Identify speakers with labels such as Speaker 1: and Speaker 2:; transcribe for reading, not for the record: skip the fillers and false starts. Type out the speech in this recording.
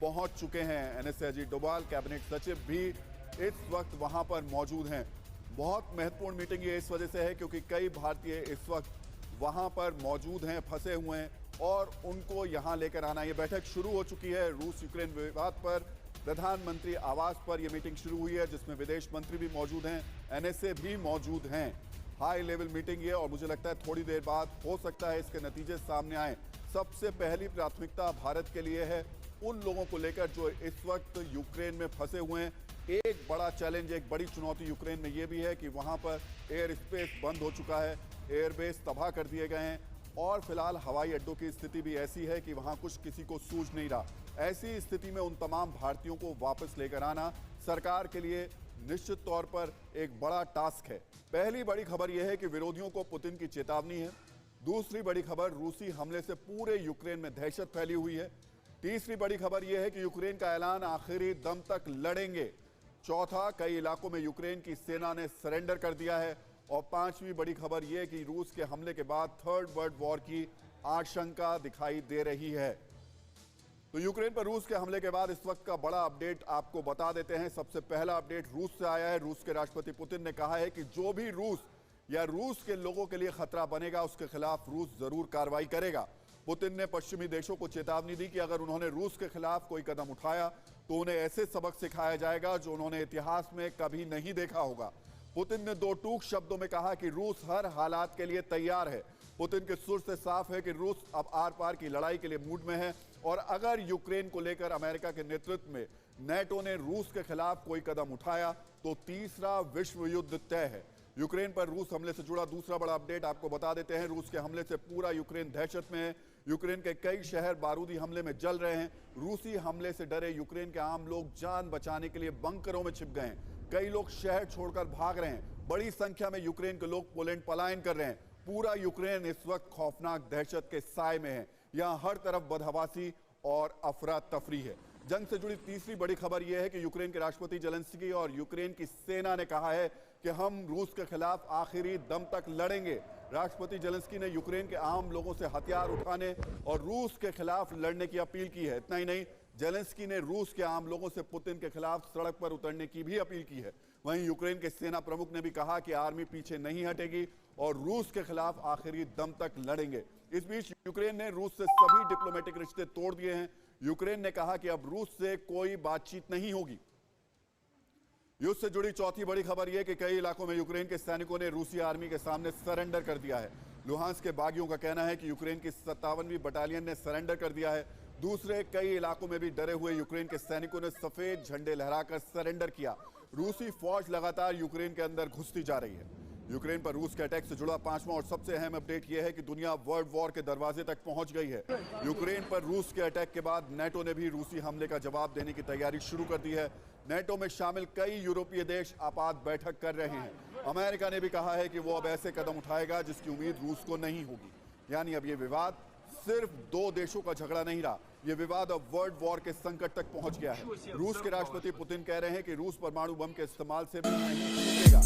Speaker 1: पहुंच चुके हैं। एनएसए अजीत डोभाल कैबिनेट सचिव भी इस वक्त वहां पर मौजूद हैं। बहुत महत्वपूर्ण मीटिंग ये इस वजह से है क्योंकि कई भारतीय इस वक्त वहां पर मौजूद हैं, फंसे हुए हैं और उनको यहां लेकर आना। ये बैठक शुरू हो चुकी है। रूस यूक्रेन विवाद पर प्रधानमंत्री आवास पर यह मीटिंग शुरू हुई है जिसमें विदेश मंत्री भी मौजूद हैं, एनएसए भी मौजूद हैं। हाई लेवल मीटिंग ये और मुझे लगता है थोड़ी देर बाद हो सकता है इसके नतीजे सामने आए। सबसे पहली प्राथमिकता भारत के लिए है उन लोगों को लेकर जो इस वक्त यूक्रेन में फंसे हुए हैं। एक बड़ा चैलेंज, एक बड़ी चुनौती यूक्रेन में ये भी है कि वहां पर एयर स्पेस बंद हो चुका है, एयरबेस तबाह कर दिए गए हैं और फिलहाल हवाई अड्डों की स्थिति भी ऐसी है कि वहां कुछ किसी को सूझ नहीं रहा। ऐसी स्थिति में उन तमाम भारतीयों को वापस लेकर आना सरकार के लिए निश्चित तौर पर एक बड़ा टास्क है। पहली बड़ी खबर यह है कि विरोधियों को पुतिन की चेतावनी है। दूसरी बड़ी खबर, रूसी हमले से पूरे यूक्रेन में दहशत फैली हुई है। तीसरी बड़ी खबर यह है कि यूक्रेन का ऐलान, आखिरी दम तक लड़ेंगे। चौथा, कई इलाकों में यूक्रेन की सेना ने सरेंडर कर दिया है। और पांचवी बड़ी खबर यह कि रूस के हमले के बाद थर्ड वर्ल्ड वॉर की आशंका दिखाई दे रही है। तो यूक्रेन पर रूस के हमले के बाद इस वक्त का बड़ा अपडेट आपको बता देते हैं। सबसे पहला अपडेट रूस से आया है। रूस के राष्ट्रपति पुतिन ने कहा है कि जो भी रूस या रूस के लोगों के लिए खतरा बनेगा उसके खिलाफ रूस जरूर कार्रवाई करेगा। पुतिन ने पश्चिमी देशों को चेतावनी दी कि अगर उन्होंने रूस के खिलाफ कोई कदम उठाया तो उन्हें ऐसे सबक सिखाया जाएगा जो उन्होंने इतिहास में कभी नहीं देखा होगा। पुतिन ने दो टूक शब्दों में कहा कि रूस हर हालात के लिए तैयार है। पुतिन के सुर से साफ है कि रूस अब आर पार की लड़ाई के लिए मूड में है और अगर यूक्रेन को लेकर अमेरिका के नेतृत्व में नेटो ने रूस के खिलाफ कोई कदम उठाया तो तीसरा विश्व युद्ध तय है। यूक्रेन पर रूस हमले से जुड़ा दूसरा बड़ा अपडेट आपको बता देते हैं। रूस के हमले से पूरा यूक्रेन दहशत में है। यूक्रेन के कई शहर बारूदी हमले में जल रहे हैं। रूसी हमले से डरे यूक्रेन के आम लोग जान बचाने के लिए बंकरों में छिप गए हैं। कई लोग शहर छोड़कर भाग रहे हैं। बड़ी संख्या में यूक्रेन के लोग पोलैंड पलायन कर रहे हैं। पूरा यूक्रेन इस वक्त खौफनाक दहशत के साए में है। यहां हर तरफ बदहवासी और अफरा तफरी है। जंग से जुड़ी तीसरी बड़ी खबर यह है कि यूक्रेन के राष्ट्रपति जेलेंस्की और यूक्रेन की सेना ने कहा है कि हम रूस के खिलाफ आखिरी दम तक लड़ेंगे। राष्ट्रपति जेलेंस्की ने यूक्रेन के आम लोगों से हथियार उठाने और रूस के खिलाफ लड़ने की अपील की है। इतना ही नहीं, जेलेंस्की ने रूस के आम लोगों से पुतिन के खिलाफ सड़क पर उतरने की भी अपील की है। वहीं यूक्रेन के सेना प्रमुख ने भी कहा कि आर्मी पीछे नहीं हटेगी और रूस के खिलाफ आखिरी दम तक लड़ेंगे। इस बीच यूक्रेन ने रूस से सभी डिप्लोमेटिक रिश्ते तोड़ दिए हैं। यूक्रेन ने कहा कि अब रूस से कोई बातचीत नहीं होगी। युद्ध से जुड़ी चौथी बड़ी खबर यह कि कई इलाकों में यूक्रेन के सैनिकों ने रूसी आर्मी के सामने सरेंडर कर दिया है। लुहांस्क के बागियों का कहना है कि यूक्रेन की 57वीं बटालियन ने सरेंडर कर दिया है। दूसरे कई इलाकों में भी डरे हुए यूक्रेन के सैनिकों ने सफेद झंडे लहराकर सरेंडर किया। रूसी फौज लगातार यूक्रेन के अंदर घुसती जा रही है। यूक्रेन पर रूस के अटैक से जुड़ा पांचवां और सबसे अहम अपडेट यह है कि दुनिया वर्ल्ड वॉर के दरवाजे तक पहुंच गई है। यूक्रेन पर रूस के अटैक के बाद नेटो ने भी रूसी हमले का जवाब देने की तैयारी शुरू कर दी है। नेटो में शामिल कई यूरोपीय देश आपात बैठक कर रहे हैं। अमेरिका ने भी कहा है कि वो अब ऐसे कदम उठाएगा जिसकी उम्मीद रूस को नहीं होगी। यानी अब ये विवाद सिर्फ दो देशों का झगड़ा नहीं रहा, ये विवाद अब वर्ल्ड वॉर के संकट तक पहुंच गया है। रूस के राष्ट्रपति पुतिन कह रहे हैं कि रूस परमाणु बम के इस्तेमाल से भी नहीं रुकेगा।